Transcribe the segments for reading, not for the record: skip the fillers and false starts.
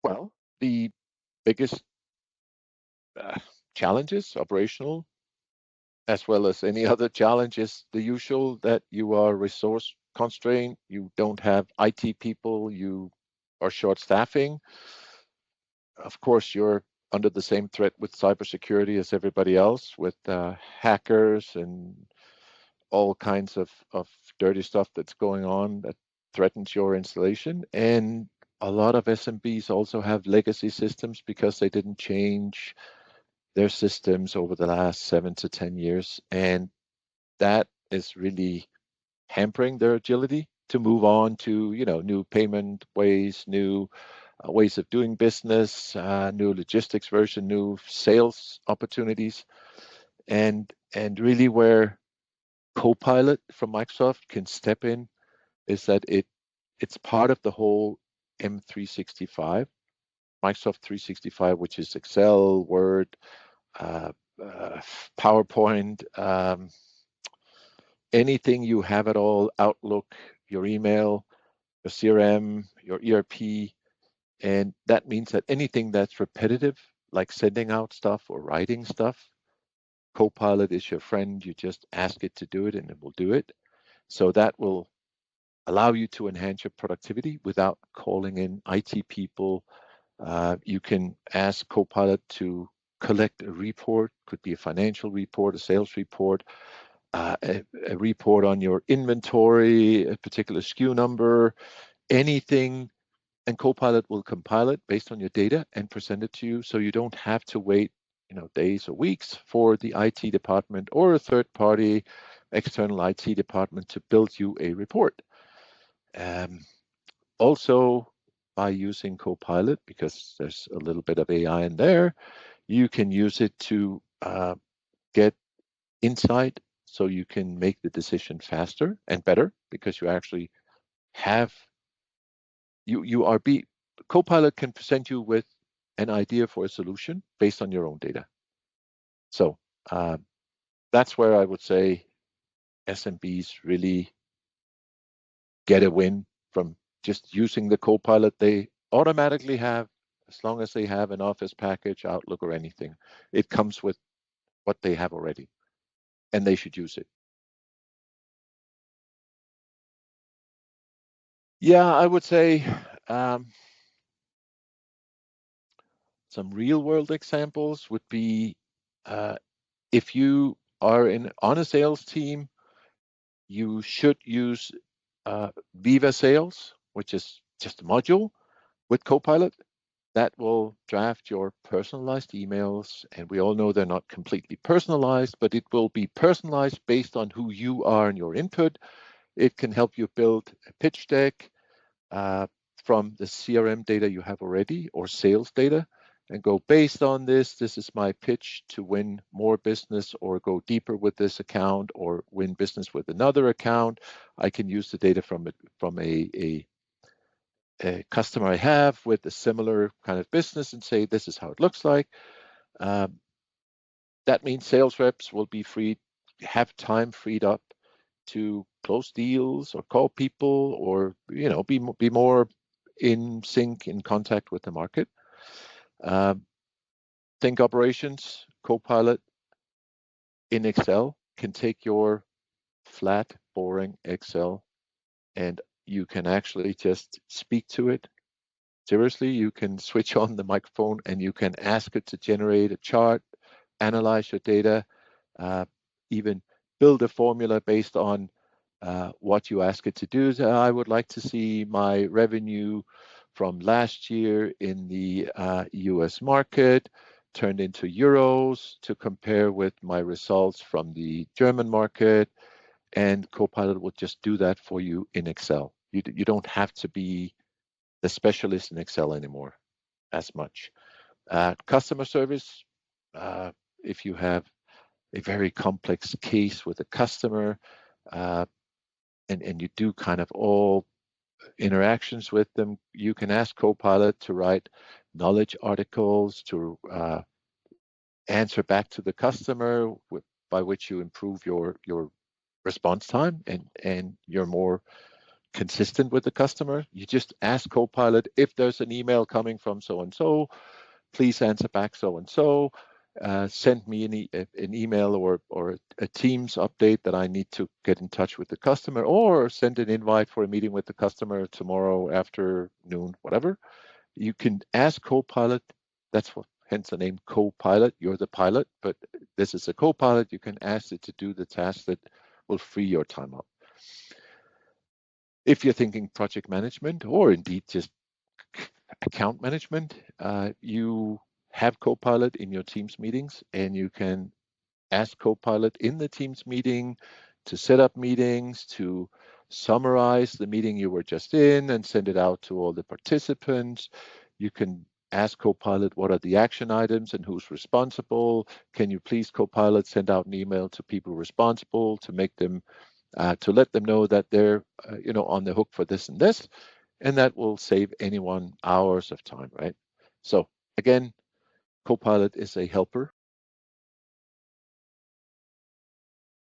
Well, the biggest challenges, operational, as well as any other challenges, the usual that you are resource constrained, you don't have IT people, you are short staffing. Of course, you're under the same threat with cybersecurity as everybody else, with hackers and all kinds of dirty stuff that's going on that threatens your installation. And a lot of SMBs also have legacy systems because they didn't change their systems over the last 7 to 10 years. And that is really hampering their agility to move on to, new payment ways, new ways of doing business, new logistics version, new sales opportunities. And really where Copilot from Microsoft can step in is that it's part of the whole M365, Microsoft 365, which is Excel, Word, uh, PowerPoint, anything you have at all, Outlook, your email, your CRM, your ERP. And that means that anything that's repetitive, like sending out stuff or writing stuff, Copilot is your friend. You just ask it to do it and it will do it. So that will allow you to enhance your productivity without calling in IT people. You can ask Copilot to collect a report, could be a financial report, a sales report, a report on your inventory, a particular SKU number, anything, and Copilot will compile it based on your data and present it to you, so you don't have to wait, days or weeks for the IT department or a third-party external IT department to build you a report. Also, by using Copilot, because there's a little bit of AI in there, you can use it to get insight, so you can make the decision faster and better because you actually have you are be Copilot can present you with an idea for a solution based on your own data. So that's where I would say SMBs really get a win from just using the Copilot they automatically have, as long as they have an Office package, Outlook, or anything. It comes with what they have already, and they should use it. Yeah, I would say um, some real world examples would be uh, if you are on a sales team, you should use Viva Sales, which is just a module with Copilot that will draft your personalized emails. And we all know they're not completely personalized, but it will be personalized based on who you are and your input. It can help you build a pitch deck uh, from the CRM data you have already or sales data, and go, based on this is my pitch to win more business or go deeper with this account or win business with another account. I can use the data from a customer I have with a similar kind of business and say, this is how it looks like. Um, that means sales reps will be free, have time freed up to close deals or call people or be more in sync, in contact with the market. Um, think operations, Copilot in Excel can take your flat, boring Excel and you can actually just speak to it. Seriously, you can switch on the microphone and you can ask it to generate a chart, analyze your data, uh, even build a formula based on what you ask it to do. So I would like to see my revenue from last year in the US market turned into euros to compare with my results from the German market. And Copilot will just do that for you in Excel. You don't have to be the specialist in Excel anymore as much. Customer service, uh, if you have a very complex case with a customer, uh, and you do kind of all interactions with them, you can ask Copilot to write knowledge articles to answer back to the customer, by which you improve your response time and you're more consistent with the customer. You just ask Copilot, if there's an email coming from so-and-so, please answer back so-and-so. Send me an email or a Teams update that I need to get in touch with the customer, or send an invite for a meeting with the customer tomorrow afternoon, whatever. You can ask Copilot. That's what, hence the name Copilot. You're the pilot, but this is a Copilot. You can ask it to do the tasks that will free your time up. If you're thinking project management, or indeed just account management, you have Copilot in your Teams meetings, and you can ask Copilot in the Teams meeting to set up meetings, to summarize the meeting you were just in and send it out to all the participants. You can ask Copilot, what are the action items and who's responsible? Can you please, Copilot, send out an email to people responsible to make them, to let them know that they're, on the hook for this and this, and that will save anyone hours of time, right? So again, Copilot is a helper.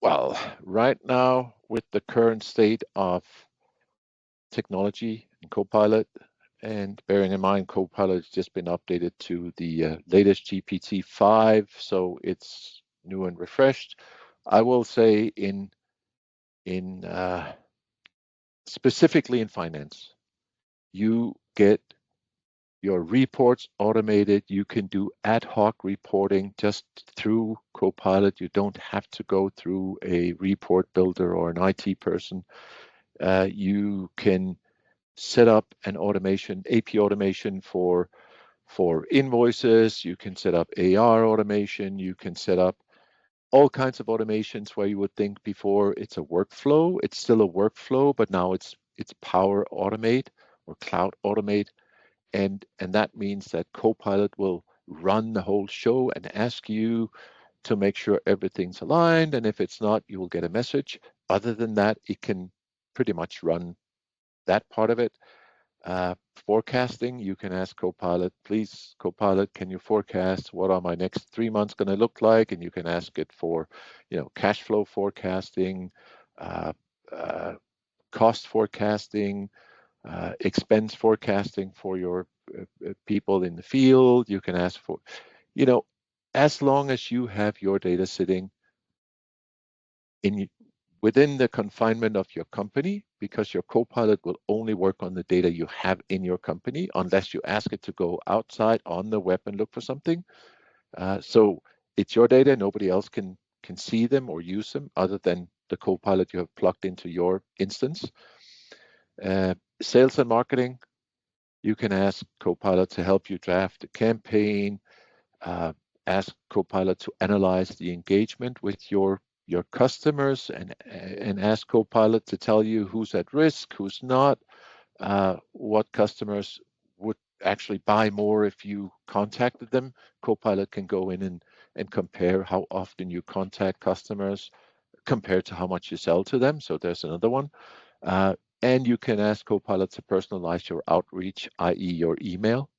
Well, right now, with the current state of technology and Copilot, and bearing in mind Copilot has just been updated to the latest GPT-5, so it's new and refreshed. I will say in specifically in finance, you get your reports automated. You can do ad hoc reporting just through Copilot. You don't have to go through a report builder or an IT person. You can set up an automation, AP automation for invoices. You can set up AR automation. You can set up all kinds of automations where you would think before it's a workflow. It's still a workflow, but now it's Power Automate or Cloud Automate. And that means that Copilot will run the whole show and ask you to make sure everything's aligned. And if it's not, you will get a message. Other than that, it can pretty much run that part of it. Forecasting, you can ask Copilot, please, Copilot, can you forecast what are my next 3 months going to look like? And you can ask it for, cash flow forecasting, uh, uh, cost forecasting, expense forecasting for your people in the field. You can ask for, as long as you have your data sitting in within the confinement of your company, because your Copilot will only work on the data you have in your company unless you ask it to go outside on the web and look for something. So it's your data. Nobody else can see them or use them other than the Copilot you have plugged into your instance. Sales and marketing, you can ask Copilot to help you draft a campaign, ask Copilot to analyze the engagement with your customers, and ask Copilot to tell you who's at risk, who's not, what customers would actually buy more if you contacted them. Copilot can go in and compare how often you contact customers compared to how much you sell to them. So there's another one. And you can ask Copilot to personalize your outreach, i.e. your email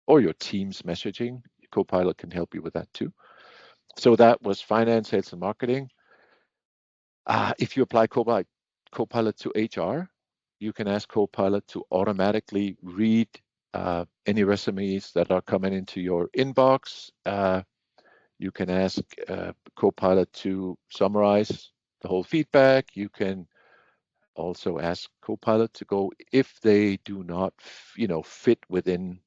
or your Teams messaging. Copilot can help you with that too. So that was finance, sales, and marketing. If you apply Copilot to HR, you can ask Copilot to automatically read any resumes that are coming into your inbox. You can ask Copilot to summarize the whole feedback. You can also ask Copilot to go, if they do not, fit within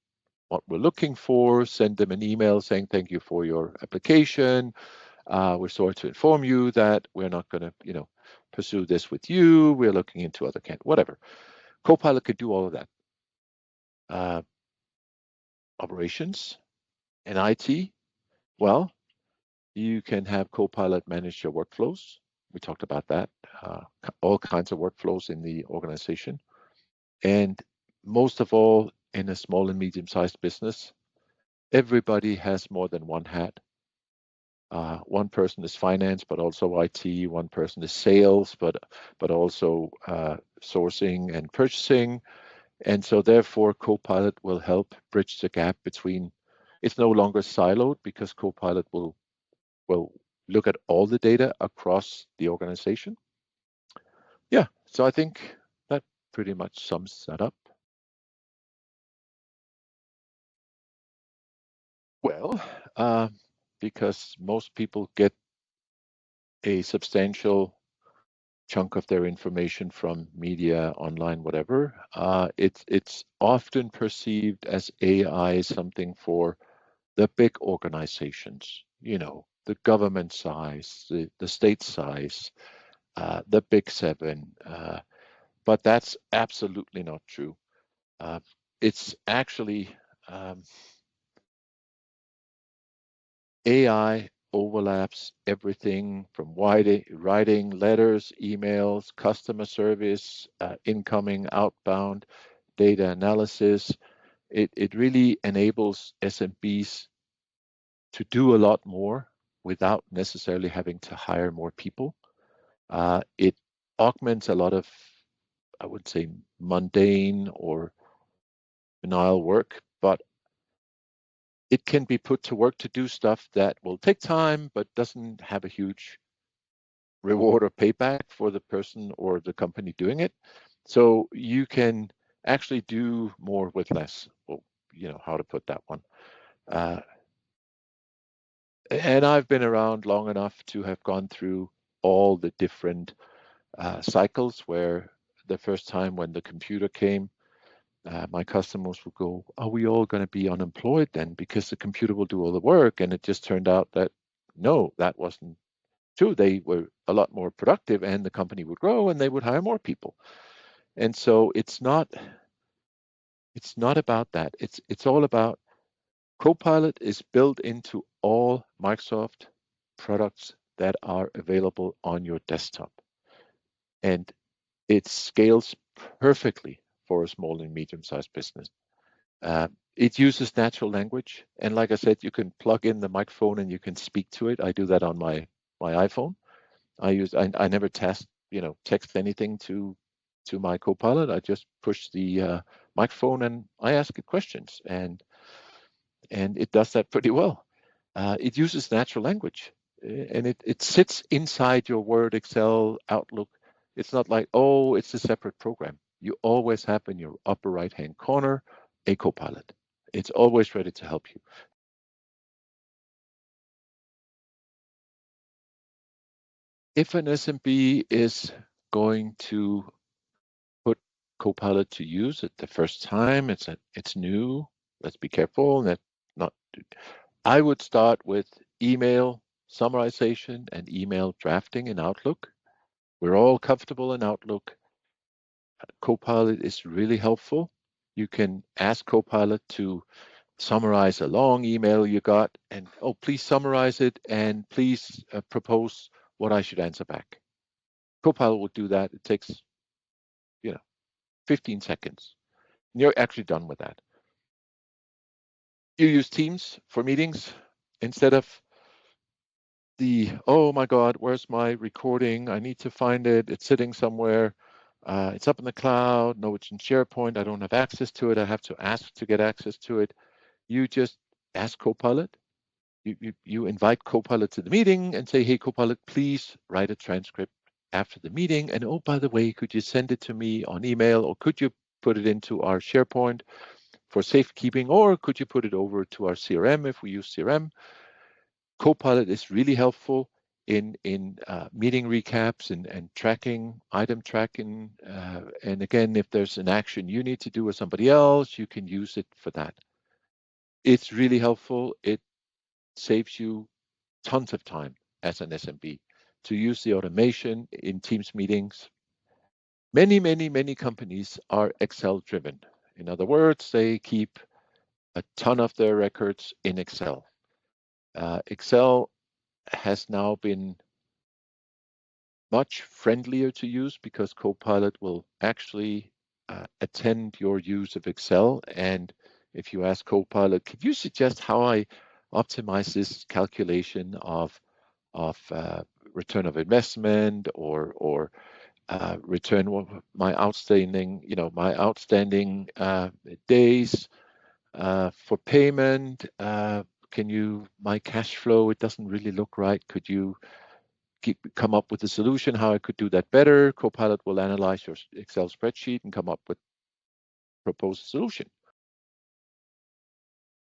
what we're looking for, send them an email saying thank you for your application. We're sorry to inform you that we're not going to, pursue this with you. We're looking into other whatever. Copilot could do all of that. Operations and IT, well, you can have Copilot manage your workflows. We talked about that. All kinds of workflows in the organization. And most of all, in a small and medium-sized business, everybody has more than one hat. One person is finance, but also IT. One person is sales, but also sourcing and purchasing. And so therefore, Copilot will help bridge the gap between. It's no longer siloed because Copilot will look at all the data across the organization. Yeah, so I think that pretty much sums that up. Well, because most people get a substantial chunk of their information from media, online, whatever, it's often perceived as AI something for the big organizations, the government size, the state size, the big seven. But that's absolutely not true. It's actually AI overlaps everything from writing letters, emails, customer service, incoming, outbound, data analysis. It really enables SMBs to do a lot more without necessarily having to hire more people. It augments a lot of, I would say, mundane or banal work, but it can be put to work to do stuff that will take time but doesn't have a huge reward or payback for the person or the company doing it. So you can actually do more with less. Well, how to put that one. Uh, and I've been around long enough to have gone through all the different cycles where the first time when the computer came, my customers would go, "Are we all going to be unemployed then because the computer will do all the work?" And it just turned out that no, that wasn't true. They were a lot more productive and the company would grow and they would hire more people. And so it's not about that. It's all about Copilot is built into all Microsoft products that are available on your desktop. And it scales perfectly for a small and medium-sized business. It uses natural language, and like I said, you can plug in the microphone and you can speak to it. I do that on my iPhone. I never text anything to my Copilot. I just push the microphone and I ask it questions, and it does that pretty well. It uses natural language, and it sits inside your Word, Excel, Outlook. It's not like, oh, it's a separate program. You always have in your upper right-hand corner a Copilot. It's always ready to help you. If an SMB is going to put Copilot to use at the first time, it's new. Let's be careful. Not. I would start with email summarization and email drafting in Outlook. We're all comfortable in Outlook. Copilot is really helpful. You can ask Copilot to summarize a long email you got and, oh, please summarize it and please propose what I should answer back. Copilot will do that. It takes, 15 seconds. And you're actually done with that. You use Teams for meetings instead of oh my God, where's my recording? I need to find it. It's sitting somewhere. It's up in the cloud. No, it's in SharePoint. I don't have access to it. I have to ask to get access to it. You just ask Copilot. You invite Copilot to the meeting and say, hey, Copilot, please write a transcript after the meeting. And oh, by the way, could you send it to me on email, or could you put it into our SharePoint for safekeeping, or could you put it over to our CRM if we use CRM? Copilot is really helpful in meeting recaps and tracking, item tracking. And again, if there's an action you need to do with somebody else, you can use it for that. It's really helpful. It saves you tons of time as an SMB to use the automation in Teams meetings. Many, many, many companies are Excel driven. In other words, they keep a ton of their records in Excel. Excel has now been much friendlier to use because Copilot will actually attend your use of Excel. And if you ask Copilot, could you suggest how I optimize this calculation of return of investment or return my outstanding, days for payment. My cash flow, it doesn't really look right. Could you come up with a solution how I could do that better. Copilot will analyze your Excel spreadsheet and come up with a proposed solution.